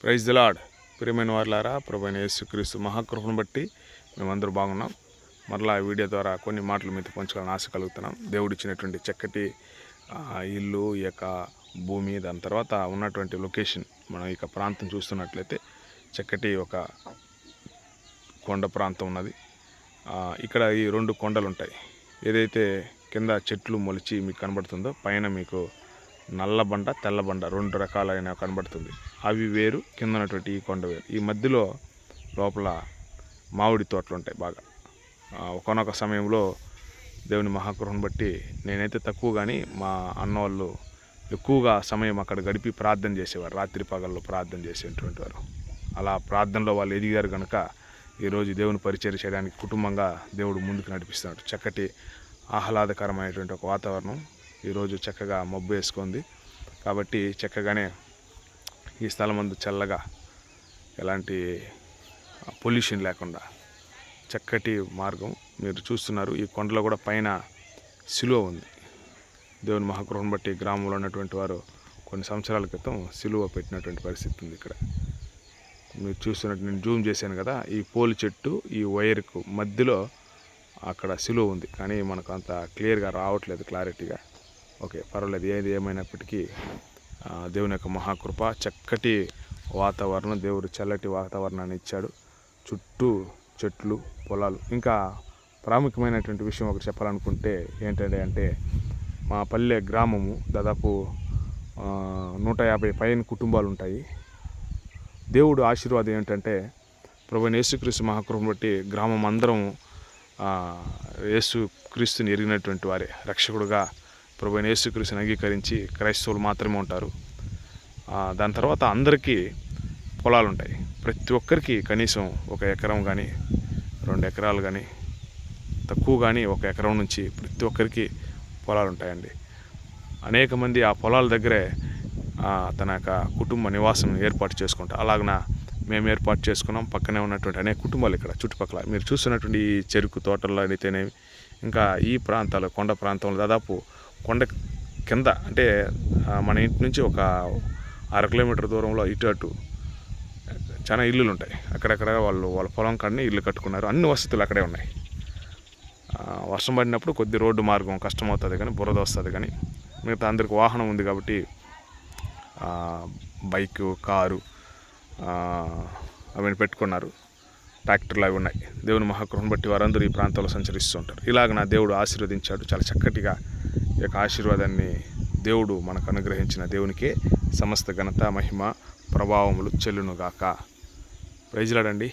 Praise the lord. ప్రియమైన వారులారా, ప్రభువైన యేసుక్రీస్తు మహాకృపను బట్టి మేమందరూ బాగున్నాం. మరలా ఈ వీడియో ద్వారా కొన్ని మాటలు మీతో పంచుకోవాలని ఆశ కలుగుతున్నాం. దేవుడిచ్చినటువంటి చక్కటి ఇల్లు, ఈ యొక్క భూమి, దాని తర్వాత ఉన్నటువంటి లొకేషన్, మనం ఇక ప్రాంతం చూస్తున్నట్లయితే చక్కటి ఒక కొండ ప్రాంతం ఉన్నది. ఇక్కడ ఈ 2 కొండలు ఉంటాయి. ఏదైతే కింద చెట్లు మొలిచి మీకు కనబడుతుందో, పైన మీకు నల్లబండ, తెల్లబండ 2 రకాలైన కనబడుతుంది. అవి వేరు, కింద ఉన్నటువంటి ఈ కొండ వేరు. ఈ మధ్యలో లోపల మామిడి తోటలు ఉంటాయి బాగా. ఒకనొక సమయంలో దేవుని మహాకృపను బట్టి నేనైతే తక్కువ, కానీ మా అన్న వాళ్ళు ఎక్కువగా సమయం అక్కడ గడిపి ప్రార్థన చేసేవారు. రాత్రి పగల్లో ప్రార్థన చేసేటువంటి వారు. అలా ప్రార్థనలో వాళ్ళు ఎదిగారు కనుక ఈరోజు దేవుని పరిచర్య చేయడానికి కుటుంబంగా దేవుడు ముందుకు నడిపిస్తున్నాడు. చక్కటి ఆహ్లాదకరమైనటువంటి ఒక వాతావరణం. ఈరోజు చక్కగా మబ్బు వేసుకుంది కాబట్టి చక్కగానే ఈ స్థలం అందు చల్లగా, ఎలాంటి పొల్యూషన్ లేకుండా చక్కటి మార్గం మీరు చూస్తున్నారు. ఈ కొండలో కూడా పైన సిలువ ఉంది. దేవుని మహాకృపను బట్టి గ్రామంలో ఉన్నటువంటి వారు కొన్ని సంవత్సరాల క్రితం సిలువ పెట్టినటువంటి పరిస్థితి ఉంది. ఇక్కడ మీరు చూస్తున్నట్టు నేను జూమ్ చేశాను కదా, ఈ పోలి చెట్టు ఈ వైర్కు మధ్యలో అక్కడ సిలువ ఉంది. కానీ మనకు అంత క్లియర్గా రావట్లేదు, క్లారిటీగా. ఓకే, పర్వాలేదు. ఏది ఏమైనప్పటికీ దేవుని యొక్క మహాకృప, చక్కటి వాతావరణం, దేవుడు చల్లటి వాతావరణాన్ని ఇచ్చాడు. చుట్టూ చెట్లు, పొలాలు. ఇంకా ప్రాముఖ్యమైనటువంటి విషయం ఒకటి చెప్పాలనుకుంటే ఏంటంటే, అంటే మా పల్లె గ్రామము దాదాపు 150 పైన కుటుంబాలు ఉంటాయి. దేవుడు ఆశీర్వాదం ఏంటంటే, ప్రభువైన యేసుక్రీస్తు మహాకృపను బట్టి గ్రామం అందరం యేసుక్రీస్తుని ఎరిగినటువంటి వారే. రక్షకుడుగా ప్రభువైన యేసుక్రీస్తుని అంగీకరించి క్రైస్తవులు మాత్రమే ఉంటారు. దాని తర్వాత అందరికీ పొలాలు ఉంటాయి. ప్రతి ఒక్కరికి కనీసం 1 ఎకరం కానీ 2 ఎకరాలు కానీ, తక్కువ కానీ 1 ఎకరం నుంచి ప్రతి ఒక్కరికి పొలాలు ఉంటాయండి. అనేక మంది ఆ పొలాల దగ్గరే తన యొక్క కుటుంబ నివాసం ఏర్పాటు చేసుకుంటారు. అలాగన మేము ఏర్పాటు చేసుకున్నాం. పక్కనే ఉన్నటువంటి అనేక కుటుంబాలు ఇక్కడ చుట్టుపక్కల మీరు చూస్తున్నటువంటి ఈ చెరుకు తోటల్లో అయితేనేవి, ఇంకా ఈ ప్రాంతాలు, కొండ ప్రాంతంలో దాదాపు కొండ కింద, అంటే మన ఇంటి నుంచి ఒక 1/2 కిలోమీటర్ దూరంలో ఇటు అటు చాలా ఇల్లులు ఉంటాయి. అక్కడక్కడ వాళ్ళ పొలం కాడనే ఇల్లు కట్టుకున్నారు. అన్ని వసతులు అక్కడే ఉన్నాయి. వర్షం పడినప్పుడు కొద్ది రోడ్డు మార్గం కష్టమవుతుంది, కానీ బురద వస్తుంది. కానీ మిగతా అందరికి వాహనం ఉంది కాబట్టి బైకు, కారు అవన్నీ పెట్టుకున్నారు. ట్రాక్టర్లు అవి ఉన్నాయి. దేవుని మహాకృపను బట్టి వారందరూ ఈ ప్రాంతంలో సంచరిస్తూ ఉంటారు. ఇలాగ నా దేవుడు ఆశీర్వదించాడు. చాలా చక్కటిగా ఈ యొక్క ఆశీర్వాదాన్ని దేవుడు మనకు అనుగ్రహించిన దేవునికే సమస్త ఘనత, మహిమ, ప్రభావములు చెల్లునుగాక. ప్రైజ్ లార్డ్ అండి.